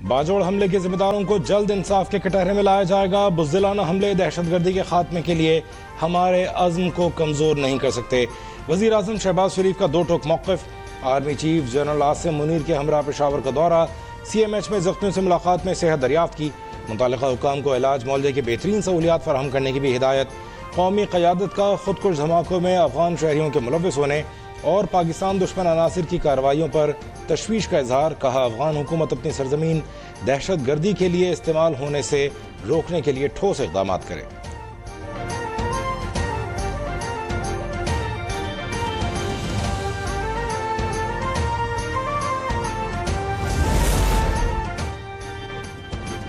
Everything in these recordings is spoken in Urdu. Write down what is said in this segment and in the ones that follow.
باجوڑ حملے کے ذمہ داروں کو جلد انصاف کے کٹہرے میں لایا جائے گا. بزدلانہ حملے دہشت گردی کے خاتمے کے لیے ہمارے عزم کو کمزور نہیں کر سکتے. وزیر اعظم شہباز شریف کا دو ٹوک موقف. Army chief general Asim Munir کے ہمراہ پشاور کا دورہ. سی ایم ایچ میں زخمیوں سے ملاقات میں صحت دریافت کی. متعلقہ حکام کو علاج معالجے کی بہترین سہولیات فراہم کرنے کی بھی ہدایت. قومی قیادت کا خود کش دھماکوں میں افغان شہریوں کے ملوث ہونے اور پاکستان دشمن عناصر کی کارروائیوں پر تشویش کا اظہار. کہا افغان حکومت اپنی سرزمین دہشت گردی کے لیے استعمال ہونے سے روکنے کے لیے ٹھوس اقدامات کرے.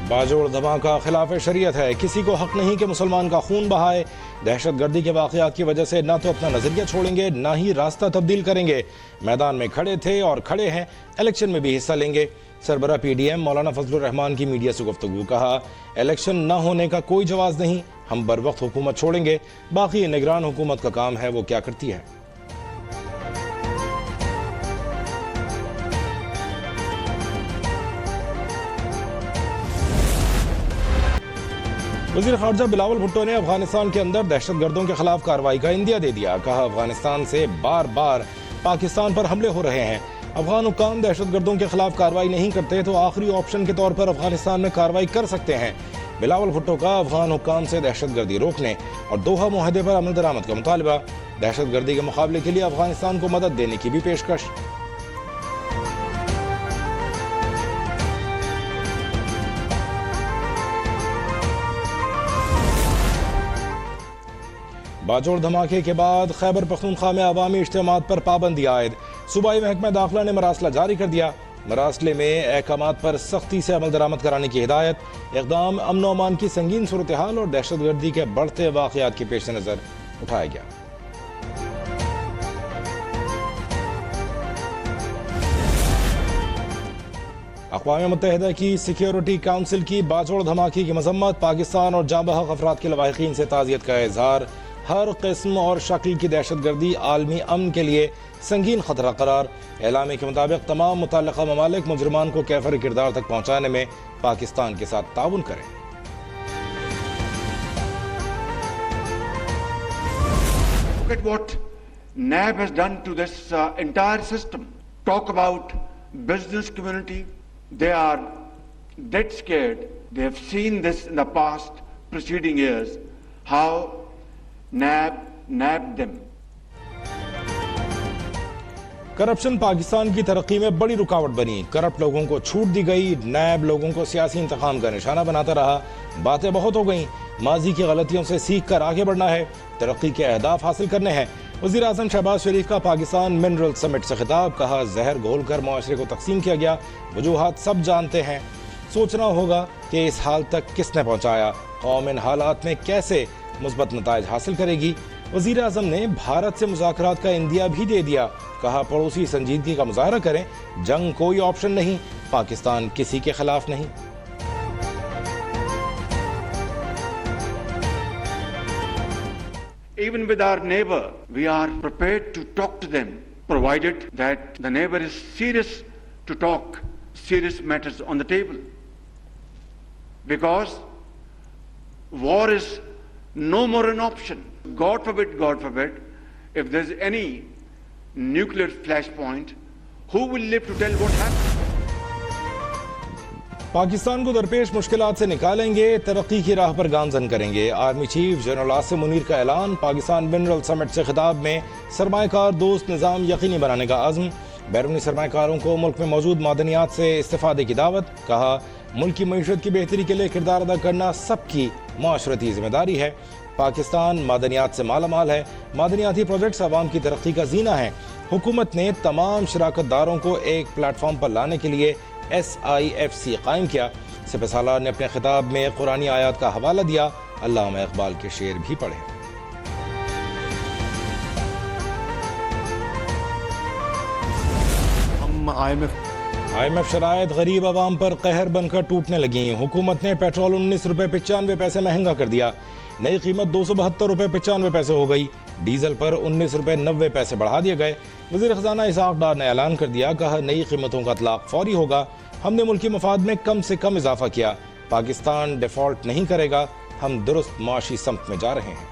باجوڑ دھماکہ خلاف شریعت ہے. کسی کو حق نہیں کہ مسلمان کا خون بہائے. دہشت گردی کے واقعات کی وجہ سے نہ تو اپنا نظریہ چھوڑیں گے نہ ہی راستہ تبدیل کریں گے. میدان میں کھڑے تھے اور کھڑے ہیں, الیکشن میں بھی حصہ لیں گے. سربراہ پی ڈی ایم مولانا فضل الرحمان کی میڈیا سے گفتگو. کہا الیکشن نہ ہونے کا کوئی جواز نہیں, ہم بر وقت حکومت چھوڑیں گے, باقی نگران حکومت کا کام ہے وہ کیا کرتی ہے. وزیر خارجہ بلاول بھٹو نے افغانستان کے اندر دہشت گردوں کے خلاف کارروائی کا عندیہ دے دیا. کہا افغانستان سے بار بار پاکستان پر حملے ہو رہے ہیں. افغان حکام دہشت گردوں کے خلاف کارروائی نہیں کرتے تو آخری آپشن کے طور پر افغانستان میں کارروائی کر سکتے ہیں. بلاول بھٹو کا افغان حکام سے دہشت گردی روکنے اور دوحہ معاہدے پر عمل درآمد کا مطالبہ. دہشت گردی کے مقابلے کے لیے افغانستان کو مدد دینے کی بھی پیشکش. باجوڑ دھماکے کے بعد خیبر پختونخوا میں عوامی اجتماعات پر پابندی عائد. صوبائی محکمہ داخلہ نے مراسلہ جاری کر دیا. مراسلے میں احکامات پر سختی سے عمل درآمد کرانے کی ہدایت. اقدام امن و امان کی سنگین صورتحال اور دہشت گردی کے بڑھتے واقعات کے پیش نظر اٹھایا گیا. اقوام متحدہ کی سیکیورٹی کونسل کی باجوڑ دھماکے کی مذمت. پاکستان اور جاں بحق افراد کے لواحقین سے تعزیت کا اظہار. ہر قسم اور شکل کی دہشت گردی عالمی امن کے لیے سنگین خطرہ قرار. اعلامیے کے مطابق تمام متعلقہ ممالک مجرمان کو کیفر کردار تک پہنچانے میں پاکستان کے ساتھ تعاون کریں. Look at what NAB has done to this entire system. Talk about business community. They are dead scared. They have seen this in the past preceding years. How NAB nabbed them. Corruption Pakistan کی ترقی میں بڑی رکاوٹ بنی. کرپٹ لوگوں کو چھوٹ دی گئی. نیب لوگوں کو سیاسی انتقام کا نشانہ بناتا رہا. باتیں بہت ہو گئیں. ماضی کی غلطیوں سے سیکھ کر آگے بڑھنا ہے, ترقی کے اہداف حاصل کرنے ہیں. وزیر اعظم شہباز شریف کا پاکستان منرل سمٹ سے خطاب. کہا زہر گھول کر معاشرے کو تقسیم کیا گیا. وجوہات سب جانتے ہیں. سوچنا ہوگا کہ اس حال تک کس نے پہنچایا. قوم ان حالات میں کیسے مثبت نتائج حاصل کرے گی. وزیر اعظم نے بھارت سے مذاکرات کا عندیہ بھی دے دیا. کہا پڑوسی سنجیدگی کا مظاہرہ کریں. جنگ کوئی آپشن نہیں. پاکستان کسی کے خلاف نہیں. Even with our neighbor, we are prepared to talk to them, provided that the neighbor is serious to talk serious matters on the table. Because war is no more an option. God forbid, if there's any nuclear flashpoint, who will live to tell what happened? Pakistan کو درپیش مشکلات سے نکالیں گے, ترقی کی راہ پر گامزن کریں گے. Army chief general Asim Munir کا اعلان. پاکستان منرل سمٹ سے خطاب میں سرمایہ کار دوست نظام یقینی بنانے کا عزم. بیرونی سرمایہ کاروں کو ملک میں موجود معدنیات سے استفادے کی دعوت. کہا ملک کی معیشت کی بہتری کے لیے کردار ادا کرنا سب کی معاشرتی ذمہ داری ہے. پاکستان معدنیات سے مالا مال ہے. معدنیاتی پروجیکٹس عوام کی ترقی کا زینہ ہیں. حکومت نے تمام شراکت داروں کو ایک پلیٹ فارم پر لانے کے لیے SIFC قائم کیا. سپہ سالار نے اپنے خطاب میں قرآنی آیات کا حوالہ دیا. علامہ اقبال کے شعر بھی پڑھے. IMF شرائط غریب عوام پر قہر بن کر ٹوٹنے لگیں. حکومت نے پیٹرول 19 روپے 95 پیسے مہنگا کر دیا. نئی قیمت 272 روپے 95 پیسے ہو گئی. ڈیزل پر 19 روپے 90 پیسے بڑھا دیے گئے۔ وزیر خزانہ اسحاق ڈار نے اعلان کر دیا، کہا نئی قیمتوں کا اطلاق فوری ہوگا، ہم نے ملکی مفاد میں کم سے کم اضافہ کیا، پاکستان ڈیفالٹ نہیں کرے گا، ہم درست معاشی سمت میں جا رہے ہیں۔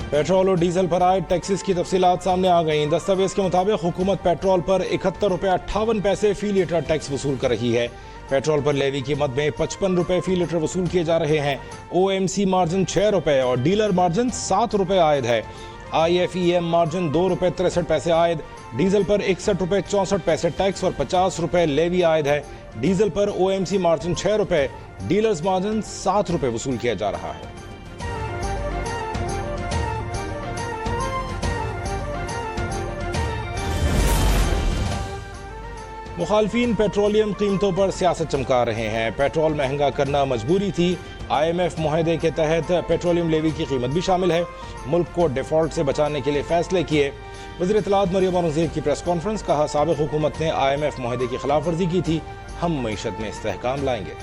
پیٹرول اور ڈیزل پر عائد ٹیکسز کی تفصیلات سامنے آ گئیں۔ دستاویز کے مطابق حکومت پیٹرول پر 71 روپے 58 پیسے فی لیٹر ٹیکس وصول کر رہی ہے۔ پیٹرول پر لیوی قیمت میں 55 روپے فی لیٹر وصول کیے جا رہے ہیں۔ او ایم سی مارجن 6 روپے اور ڈیلر مارجن 7 روپے عائد ہے۔ I F E M margin 2 روپے 63 پیسے عائد۔ ڈیزل پر 61 روپے 64 پیسے ٹیکس اور 50 روپے لیوی عائد ہے۔ ڈیزل پر او ایم سی مارجن 6 روپے، ڈیلرز مارجن 7 روپے وصول کیا جا رہا ہے۔ مخالفین پیٹرولیم قیمتوں پر سیاست چمکا رہے ہیں۔ پیٹرول مہنگا کرنا مجبوری تھی، آئی ایم ایف معاہدے کے تحت پیٹرولیم لیوی کی قیمت بھی شامل ہے، ملک کو ڈیفالٹ سے بچانے کے لیے فیصلے کیے۔ وزیر اطلاعات مریم اورنگزیب کی پریس کانفرنس، کہا سابق حکومت نے آئی ایم ایف معاہدے کی خلاف ورزی کی تھی، ہم معیشت میں استحکام لائیں گے۔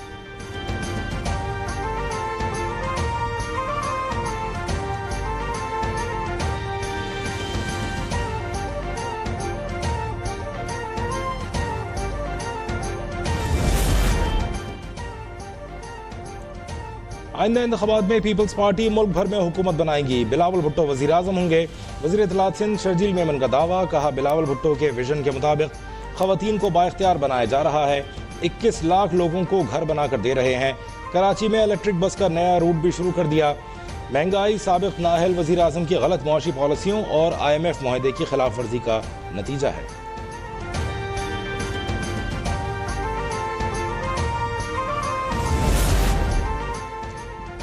آئندہ انتخابات میں پیپلز پارٹی ملک بھر میں حکومت بنائے گی، بلاول بھٹو وزیر اعظم ہوں گے۔ وزیر اطلاعات سندھ شرجیل میمن کا دعویٰ، کہا بلاول بھٹو کے ویژن کے مطابق خواتین کو بااختیار بنایا جا رہا ہے، 21 لاکھ لوگوں کو گھر بنا کر دے رہے ہیں۔ کراچی میں الیکٹرک بس کا نیا روٹ بھی شروع کر دیا۔ مہنگائی سابق نااہل وزیر اعظم کی غلط معاشی پالیسیوں اور آئی ایم ایف معاہدے کی خلاف ورزی کا نتیجہ ہے۔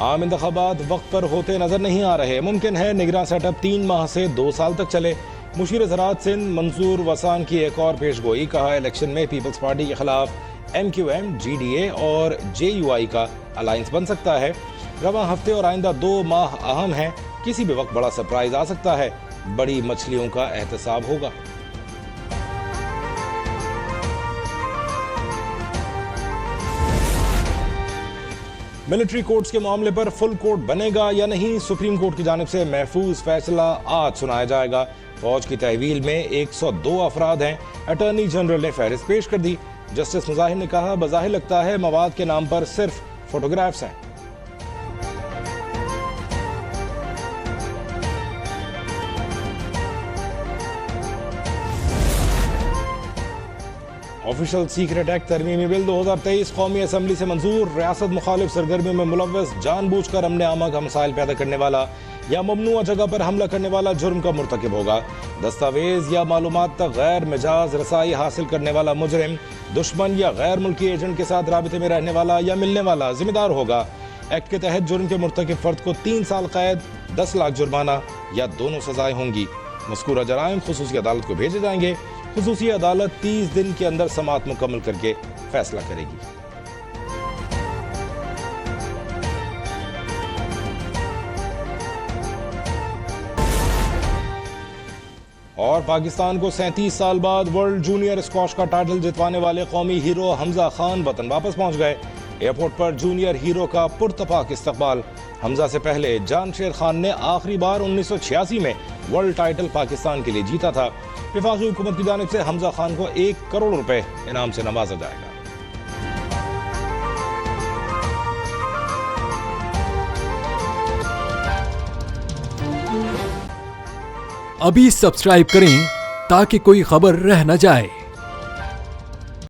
عام انتخابات وقت پر ہوتے نظر نہیں آ رہے، ممکن ہے نگراں سیٹ اپ 3 ماہ سے 2 سال تک چلے۔ مشیر زراعت سندھ منصور وسان کی ایک اور پیش گوئی، کہا الیکشن میں پیپلز پارٹی کے خلاف M Q M, G D A اور جے یو آئی کا الائنس بن سکتا ہے۔ رواں ہفتے اور آئندہ 2 ماہ اہم ہیں، کسی بھی وقت بڑا سرپرائز آ سکتا ہے، بڑی مچھلیوں کا احتساب ہوگا۔ ملٹری کورٹس کے معاملے پر فل کورٹ بنے گا یا نہیں، سپریم کورٹ کی جانب سے محفوظ فیصلہ آج سنایا جائے گا۔ فوج کی تحویل میں 102 افراد ہیں، اٹارنی جنرل نے فہرست پیش کر دی۔ جسٹس مظاہر نے کہا بظاہر لگتا ہے مواد کے نام پر صرف فوٹوگرافز ہیں۔ آفیشل سیکرٹ ایکٹ ترمیمی بل 2023 قومی اسمبلی سے منظور۔ ریاست مخالف سرگرمیوں میں ملوث، جان بوجھ کر امن عامہ کا مسائل پیدا کرنے والا یا ممنوعہ جگہ پر حملہ کرنے والا جرم کا مرتکب ہوگا۔ دستاویز یا معلومات تک غیر مجاز رسائی حاصل کرنے والا مجرم، دشمن یا غیر ملکی ایجنٹ کے ساتھ رابطے میں رہنے والا یا ملنے والا ذمہ دار ہوگا۔ ایکٹ کے تحت جرم کے مرتکب فرد کو 3 سال قید، 10 لاکھ جرمانہ یا دونوں سزائیں ہوں گی۔ مذکورہ جرائم خصوصی عدالت کو بھیجے جائیں گے۔ خصوصی عدالت 30 دن کے اندر سماعت مکمل کر کے فیصلہ کرے گی۔ اور پاکستان کو 37 سال بعد ورلڈ جونیئر اسکواش کا ٹائٹل جتوانے والے قومی ہیرو حمزہ خان وطن واپس پہنچ گئے۔ ایئرپورٹ پر جونیئر ہیرو کا پرتپاک استقبال۔ حمزہ سے پہلے جان شیر خان نے آخری بار 1986 میں ورلڈ ٹائٹل پاکستان کے لیے جیتا تھا۔ وفاقی حکومت کی جانب سے حمزہ خان کو 1 کروڑ روپے انعام سے نوازا جائے گا۔ ابھی سبسکرائب کریں تاکہ کوئی خبر رہ نہ جائے۔